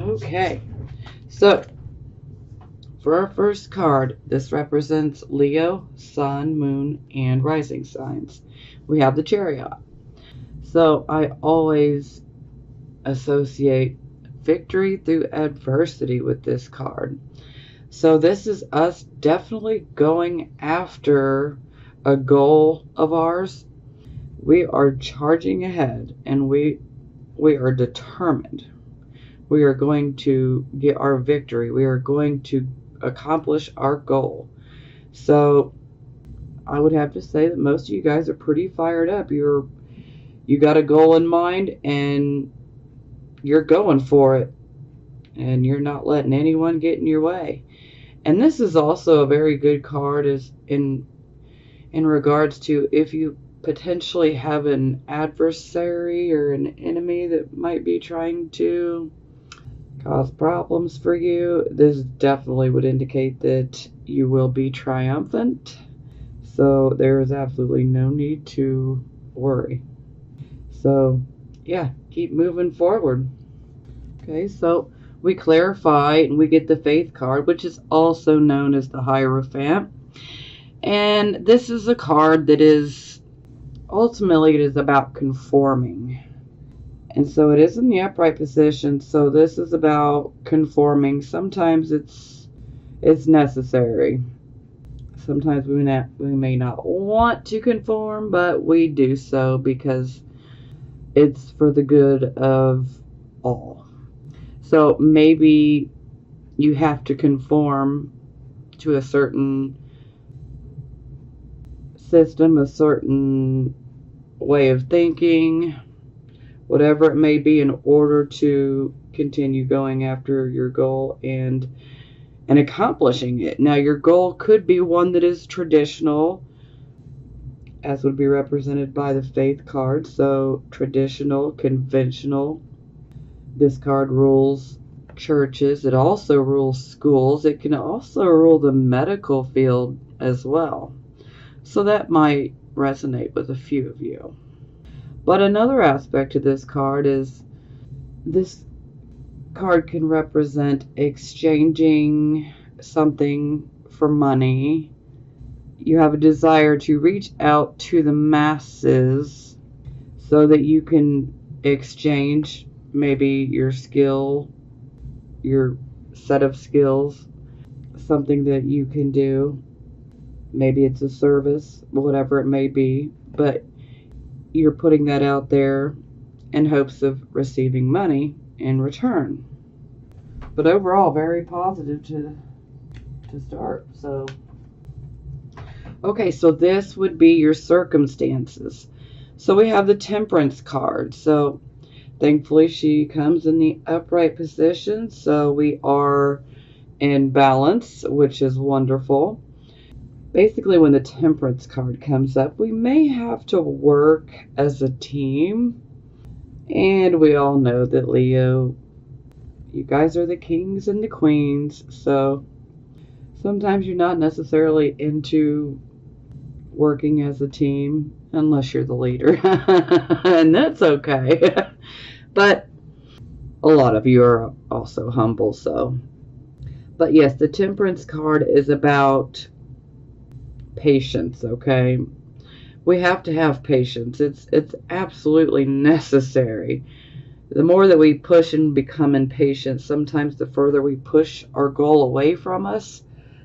Okay, so for our first card, this represents Leo, Sun, Moon, and Rising signs. We have the Chariot. So I always associate victory through adversity with this card. So this is us definitely going after a goal of ours. We are charging ahead and we are determined. We are going to get our victory. We are going to accomplish our goal. So I would have to say that most of you guys are pretty fired up. You got a goal in mind and you're going for it. And you're not letting anyone get in your way. And this is also a very good card is in regards to if you potentially have an adversary or an enemy that might be trying to cause problems for you. This definitely would indicate that you will be triumphant. So there is absolutely no need to worry. So yeah, keep moving forward. Okay, so we clarify and we get the Faith card, which is also known as the Hierophant. And this is a card that is ultimately it is about conforming. And so it is in the upright position. So this is about conforming. Sometimes it's necessary. Sometimes we may not want to conform, but we do so because it's for the good of all. So maybe you have to conform to a certain system, a certain way of thinking, whatever it may be, in order to continue going after your goal and accomplishing it. Now, your goal could be one that is traditional, as would be represented by the Faith card. So traditional, conventional. This card rules churches. It also rules schools. It can also rule the medical field as well. So that might resonate with a few of you. But another aspect of this card is this card can represent exchanging something for money. You have a desire to reach out to the masses so that you can exchange maybe your skill, your set of skills, something that you can do. Maybe it's a service, whatever it may be, but you're putting that out there in hopes of receiving money in return. But overall, very positive to start. So, okay, so this would be your circumstances. So we have the Temperance card. So thankfully she comes in the upright position. So we are in balance, which is wonderful. Basically, when the Temperance card comes up, we may have to work as a team. And we all know that Leo, you guys are the kings and the queens. So sometimes you're not necessarily into working as a team unless you're the leader. And that's okay. But a lot of you are also humble. So, but yes, the Temperance card is about patience, okay? We have to have patience. It's absolutely necessary. The more that we push and become impatient, sometimes the further we push our goal away from us.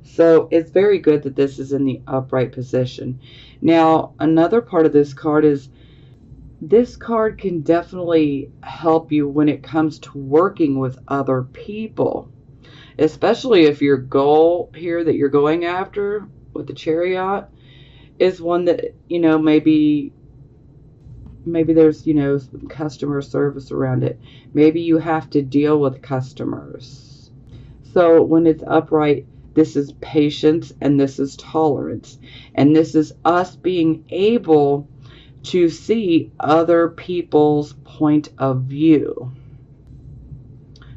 So it's very good that this is in the upright position. Now, another part of this card is this card can definitely help you when it comes to working with other people, especially if your goal here that you're going after with the Chariot is one that, maybe there's, some customer service around it. Maybe you have to deal with customers. So when it's upright, this is patience and this is tolerance. And this is us being able to see other people's point of view.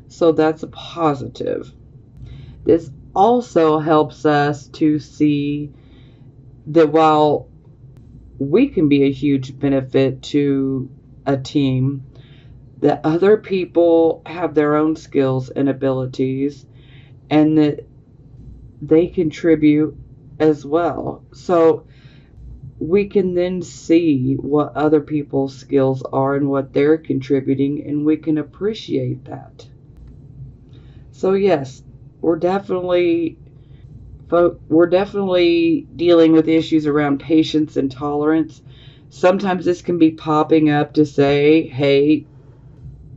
So that's a positive. This also helps us to see that while we can be a huge benefit to a team, that other people have their own skills and abilities, and that they contribute as well. So we can then see what other people's skills are and what they're contributing, and we can appreciate that. So yes, we're definitely we're definitely dealing with issues around patience and tolerance. Sometimes this can be popping up to say, hey,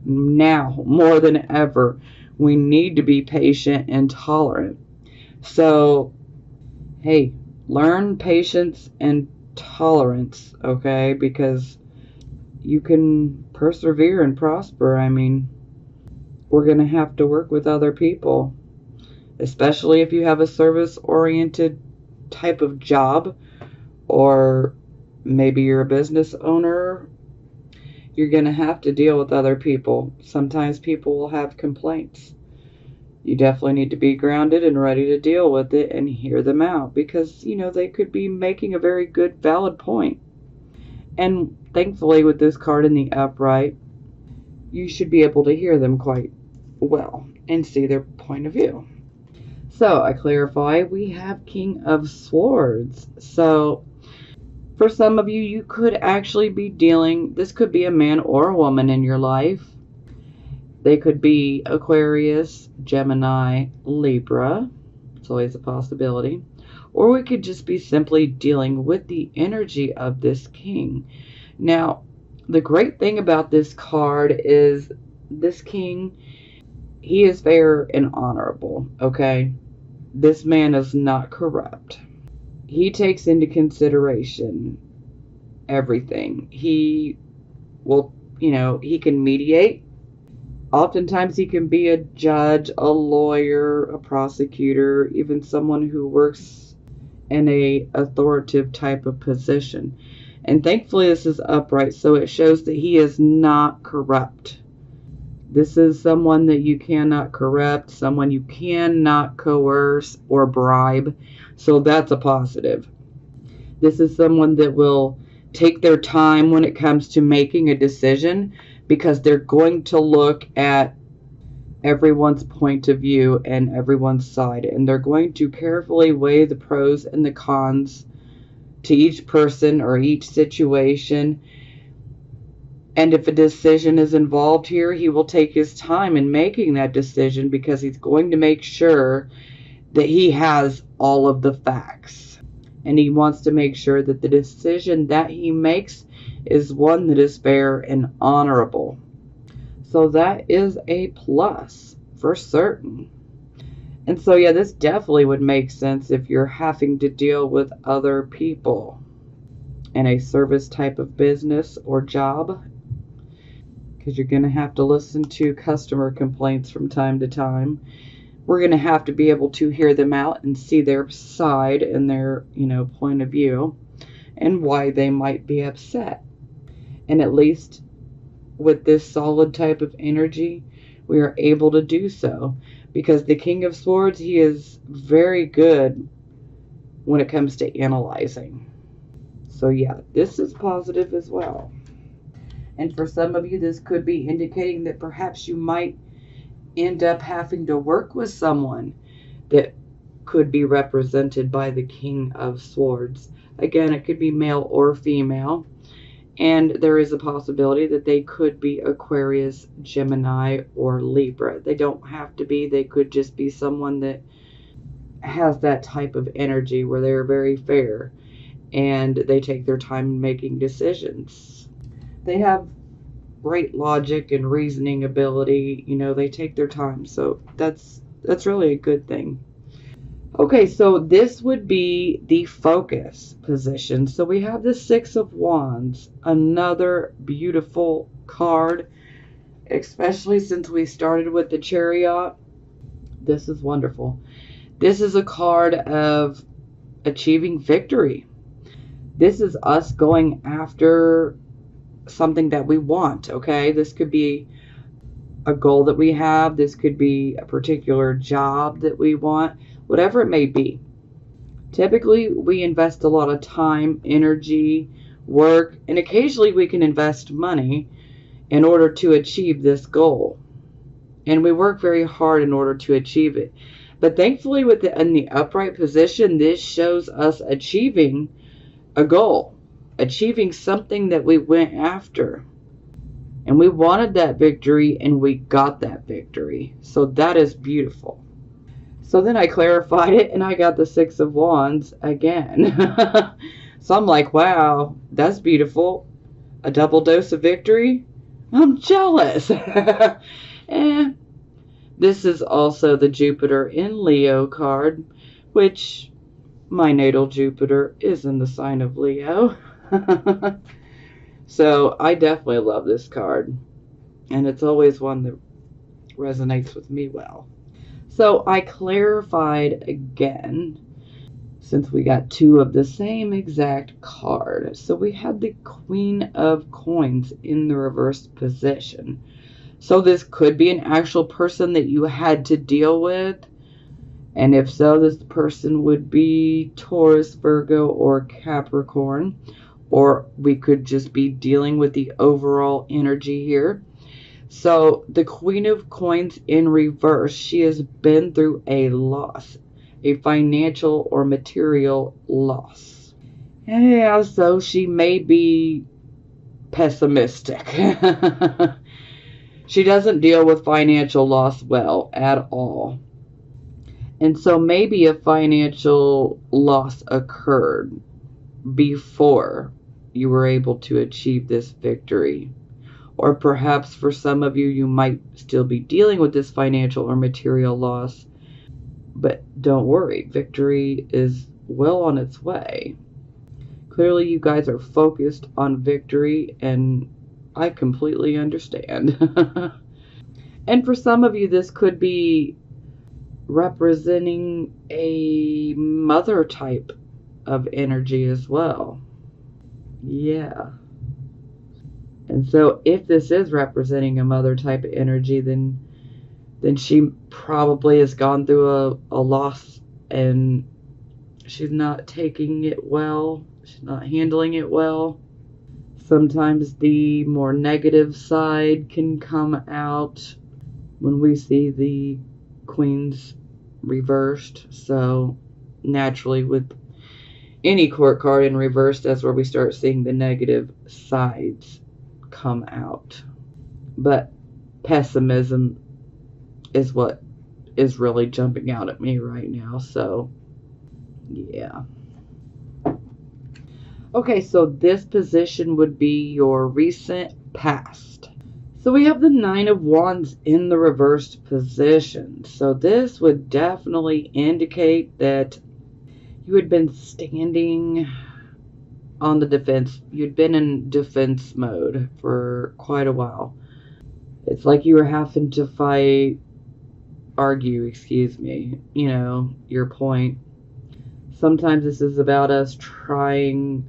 now more than ever, we need to be patient and tolerant. So, hey, learn patience and tolerance, okay? Because you can persevere and prosper. I mean, we're going to have to work with other people, especially if you have a service oriented type of job, or maybe you're a business owner. You're going to have to deal with other people. Sometimes people will have complaints. You definitely need to be grounded and ready to deal with it and hear them out, because, they could be making a very good, valid point. And thankfully, with this card in the upright, you should be able to hear them quite well and see their point of view. So, I clarify, we have King of Swords. So, for some of you, you could actually be this could be a man or a woman in your life. They could be Aquarius, Gemini, Libra. It's always a possibility. Or we could just be simply dealing with the energy of this king. Now, the great thing about this card is this king, he is fair and honorable, okay? This man is not corrupt. He takes into consideration everything. He will, he can mediate. Oftentimes he can be a judge, a lawyer, a prosecutor, even someone who works in a authoritative type of position. And thankfully this is upright, so it shows that he is not corrupt. This is someone that you cannot corrupt, someone you cannot coerce or bribe. So that's a positive. This is someone that will take their time when it comes to making a decision, because they're going to look at everyone's point of view and everyone's side, and they're going to carefully weigh the pros and the cons to each person or each situation. And if a decision is involved here, he will take his time in making that decision, because he's going to make sure that he has all of the facts. And he wants to make sure that the decision that he makes is one that is fair and honorable. So that is a plus for certain. And so, yeah, this definitely would make sense if you're having to deal with other people in a service type of business or job, because you're going to have to listen to customer complaints from time to time. We're going to have to be able to hear them out and see their side and their, point of view and why they might be upset. And at least with this solid type of energy, we are able to do so, because the King of Swords, he is very good when it comes to analyzing. So yeah, this is positive as well. And for some of you, this could be indicating that perhaps you might end up having to work with someone that could be represented by the King of Swords. Again, it could be male or female. And there is a possibility that they could be Aquarius, Gemini, or Libra. They don't have to be. They could just be someone that has that type of energy where they're very fair and they take their time in making decisions. They have great logic and reasoning ability. They take their time. So that's really a good thing. Okay, so this would be the focus position. So we have the Six of Wands, another beautiful card, especially since we started with the Chariot. This is wonderful. This is a card of achieving victory. This is us going after something that we want, okay? This could be a goal that we have. This could be a particular job that we want. Whatever it may be. Typically, we invest a lot of time, energy, work, and occasionally we can invest money in order to achieve this goal. And we work very hard in order to achieve it. But thankfully, in the upright position, this shows us achieving a goal, achieving something that we went after. And we wanted that victory, and we got that victory. So that is beautiful. So then I clarified it, and I got the Six of Wands again. So I'm like, wow, that's beautiful. A double dose of victory? I'm jealous. And this is also the Jupiter in Leo card, which my natal Jupiter is in the sign of Leo. So I definitely love this card, and it's always one that resonates with me well. So I clarified again, since we got two of the same exact card. So we had the Queen of Coins in the reversed position. So this could be an actual person that you had to deal with. And if so, this person would be Taurus, Virgo, or Capricorn. Or we could just be dealing with the overall energy here. So the Queen of Coins in reverse, she has been through a loss, a financial or material loss. Yeah, so she may be pessimistic. She doesn't deal with financial loss well at all. And so maybe a financial loss occurred before you were able to achieve this victory. Or perhaps for some of you, you might still be dealing with this financial or material loss. But don't worry, victory is well on its way. Clearly, you guys are focused on victory, and I completely understand. And for some of you, this could be representing a mother type of energy as well. Yeah. And so if this is representing a mother type of energy, then she probably has gone through a loss, and she's not taking it well. She's not handling it well. Sometimes the more negative side can come out when we see the Queens reversed. So naturally, with any court card in reversed, that's where we start seeing the negative sides come out. But pessimism is what is really jumping out at me right now. So yeah. Okay, so this position would be your recent past. So we have the Nine of Wands in the reversed position. So this would definitely indicate that you had been standing on the defense. You'd been in defense mode for quite a while. It's like you were having to argue, your point. Sometimes this is about us trying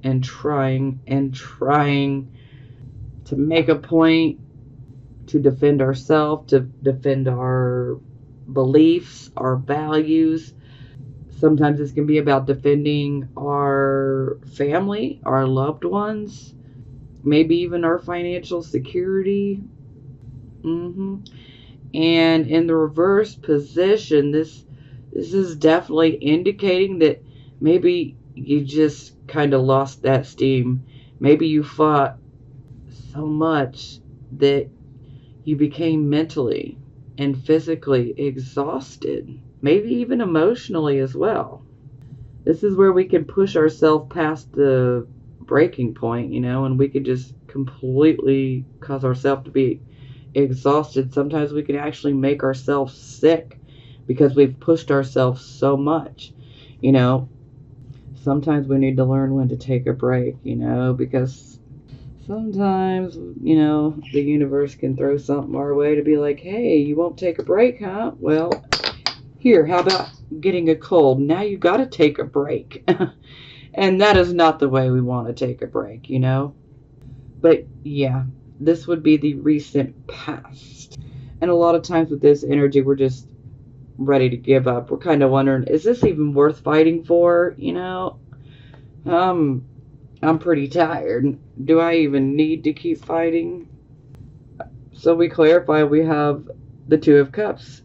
and trying and trying to make a point, to defend ourselves, to defend our beliefs, our values. Sometimes this can be about defending our family, our loved ones, maybe even our financial security. And in the reverse position, this is definitely indicating that maybe you just kind of lost that steam. Maybe you fought so much that you became mentally and physically exhausted, maybe even emotionally as well. This is where we can push ourselves past the breaking point, and we can just completely cause ourselves to be exhausted. Sometimes we can actually make ourselves sick because we've pushed ourselves so much. Sometimes we need to learn when to take a break, because sometimes, the universe can throw something our way to be like, hey, you won't take a break, huh? Well, here, how about getting a cold? Now you got to take a break. And that is not the way we want to take a break, But yeah, this would be the recent past. And a lot of times with this energy, we're just ready to give up. We're kind of wondering, is this even worth fighting for? I'm pretty tired. Do I even need to keep fighting? So we clarify we have the Two of Cups.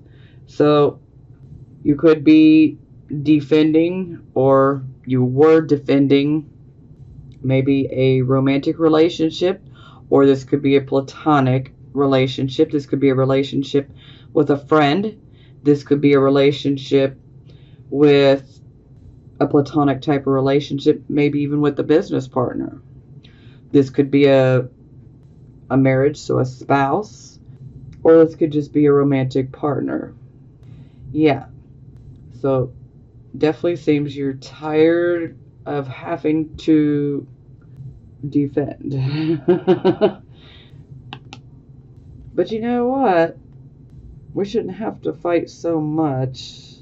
So you could be defending, or you were defending, maybe a romantic relationship, or this could be a platonic relationship. This could be a relationship with a friend. This could be a relationship with a platonic type of relationship, maybe even with a business partner. This could be a marriage, so a spouse, or this could just be a romantic partner. Yeah, so definitely seems you're tired of having to defend. But you know what? We shouldn't have to fight so much.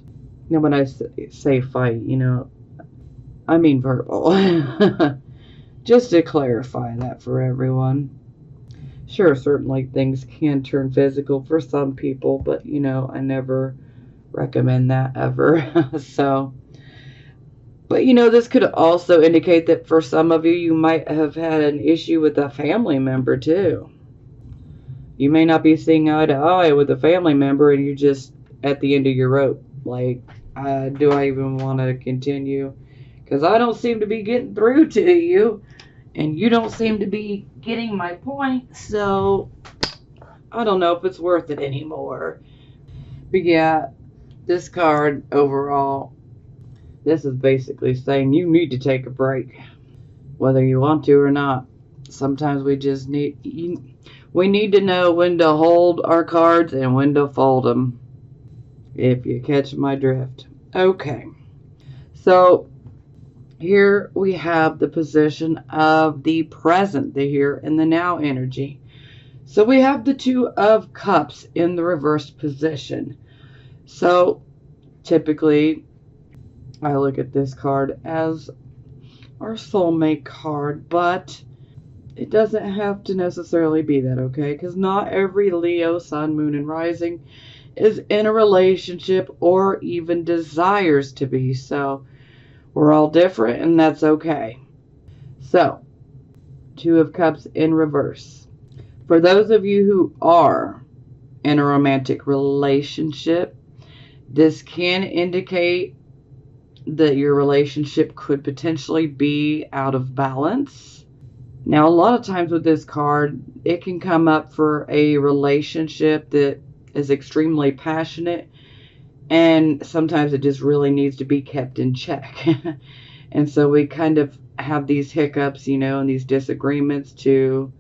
Now, when I say fight, I mean verbal. Just to clarify that for everyone. Sure, certainly things can turn physical for some people, but I never recommend that ever. So, but this could also indicate that for some of you, you might have had an issue with a family member too. You may not be seeing eye to eye with a family member, and you're just at the end of your rope. Like, do I even want to continue? Because I don't seem to be getting through to you, and you don't seem to be getting my point, so I don't know if it's worth it anymore. But yeah, this card overall, this is basically saying you need to take a break, whether you want to or not. Sometimes we just need to know when to hold our cards and when to fold them, if you catch my drift. Okay, so here we have the position of the present, the here and the now energy. So we have the Two of Cups in the reversed position. So typically I look at this card as our soulmate card, but it doesn't have to necessarily be that, okay? Because not every Leo, Sun, Moon, and Rising is in a relationship or even desires to be. So we're all different, and that's okay. So, Two of Cups in reverse. For those of you who are in a romantic relationship, this can indicate that your relationship could potentially be out of balance. Now, a lot of times with this card, it can come up for a relationship that is extremely passionate, and sometimes it just really needs to be kept in check. And so we kind of have these hiccups, and these disagreements to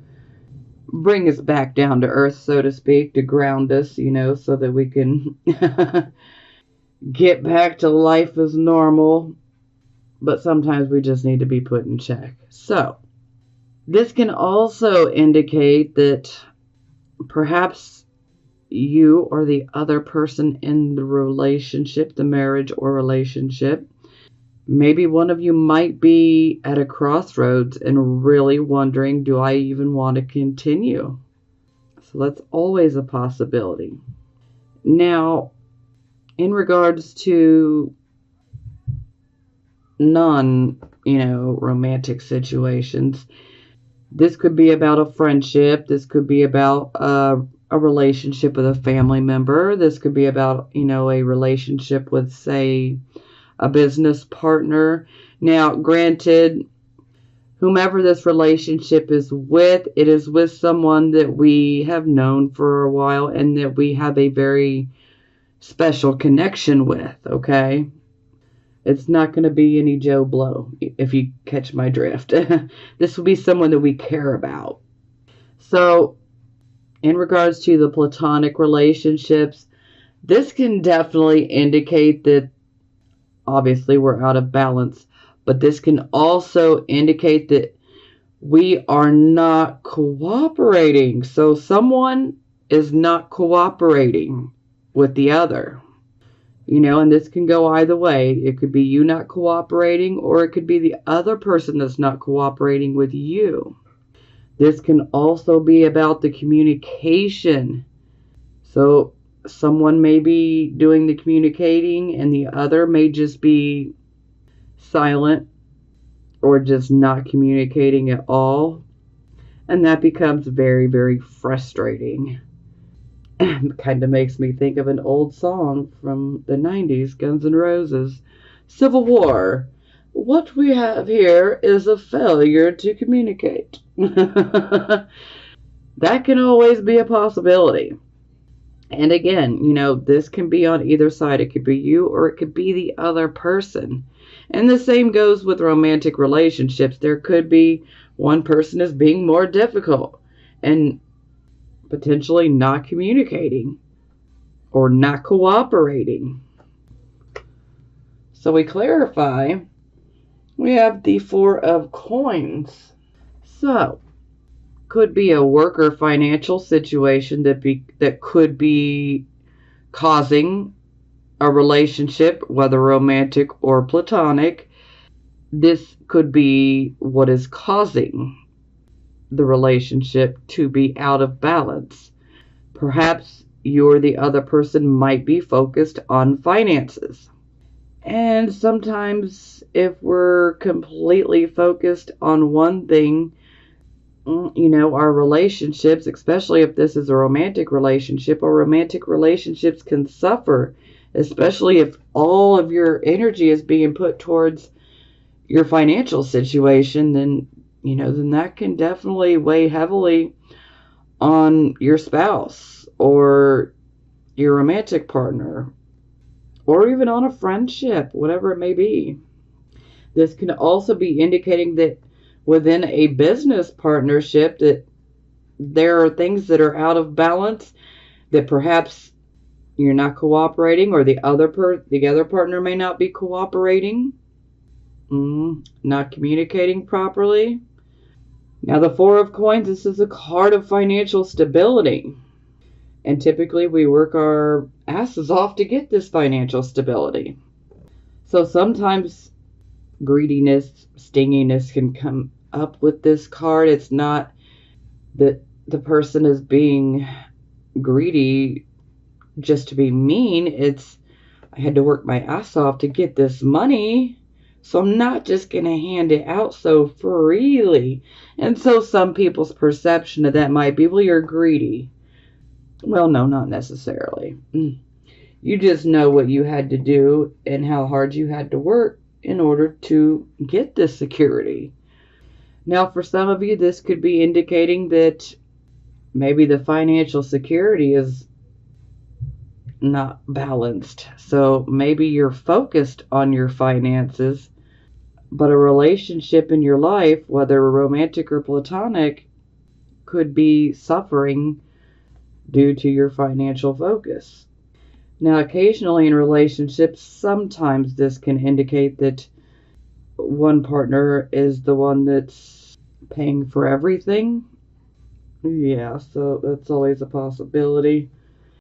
bring us back down to earth, so to speak, to ground us, so that we can get back to life as normal. But sometimes we just need to be put in check. So this can also indicate that perhaps you or the other person in the relationship, the marriage or relationship, maybe one of you might be at a crossroads and really wondering, do I even want to continue? So that's always a possibility. Now, in regards to romantic situations, this could be about a friendship. This could be about a relationship with a family member. This could be about, a relationship with, say, a business partner. Now, granted, whomever this relationship is with, it is with someone that we have known for a while and that we have a very special connection with, okay? It's not going to be any Joe Blow, if you catch my drift. This will be someone that we care about. So, in regards to the platonic relationships, this can definitely indicate that obviously we're out of balance, but this can also indicate that we are not cooperating. So someone is not cooperating with the other, and this can go either way. It could be you not cooperating, or it could be the other person that's not cooperating with you. This can also be about the communication. So someone may be doing the communicating and the other may just be silent or just not communicating at all. And that becomes very, very frustrating. Kind of makes me think of an old song from the 90s, Guns N' Roses. Civil War. What we have here is a failure to communicate. That can always be a possibility. And again, this can be on either side. It could be you or it could be the other person. And the same goes with romantic relationships. There could be one person is being more difficult and potentially not communicating or not cooperating. So we clarify, we have the Four of Coins. So, could be a work or financial situation that could be causing a relationship, whether romantic or platonic. This could be what is causing the relationship to be out of balance. Perhaps you or the other person might be focused on finances. And sometimes, if we're completely focused on one thing, our relationships, especially if this is a romantic relationship, or romantic relationships can suffer, especially if all of your energy is being put towards your financial situation, then that can definitely weigh heavily on your spouse or your romantic partner, or even on a friendship, whatever it may be. This can also be indicating that within a business partnership that there are things that are out of balance, that perhaps you're not cooperating, or the other partner may not be cooperating, not communicating properly. Now, the Four of Coins, this is a card of financial stability. And typically we work our asses off to get this financial stability. So sometimes greediness, stinginess can come up with this card. It's not that the person is being greedy just to be mean. It's, I had to work my ass off to get this money, so I'm not just going to hand it out so freely. And so some people's perception of that might be, well, you're greedy. Well, no, not necessarily. You just know what you had to do and how hard you had to work in order to get this security. Now, for some of you, this could be indicating that maybe the financial security is not balanced. So maybe you're focused on your finances, but a relationship in your life, whether romantic or platonic, could be suffering due to your financial focus. Now, occasionally in relationships, sometimes this can indicate that one partner is the one that's paying for everything. Yeah, so that's always a possibility.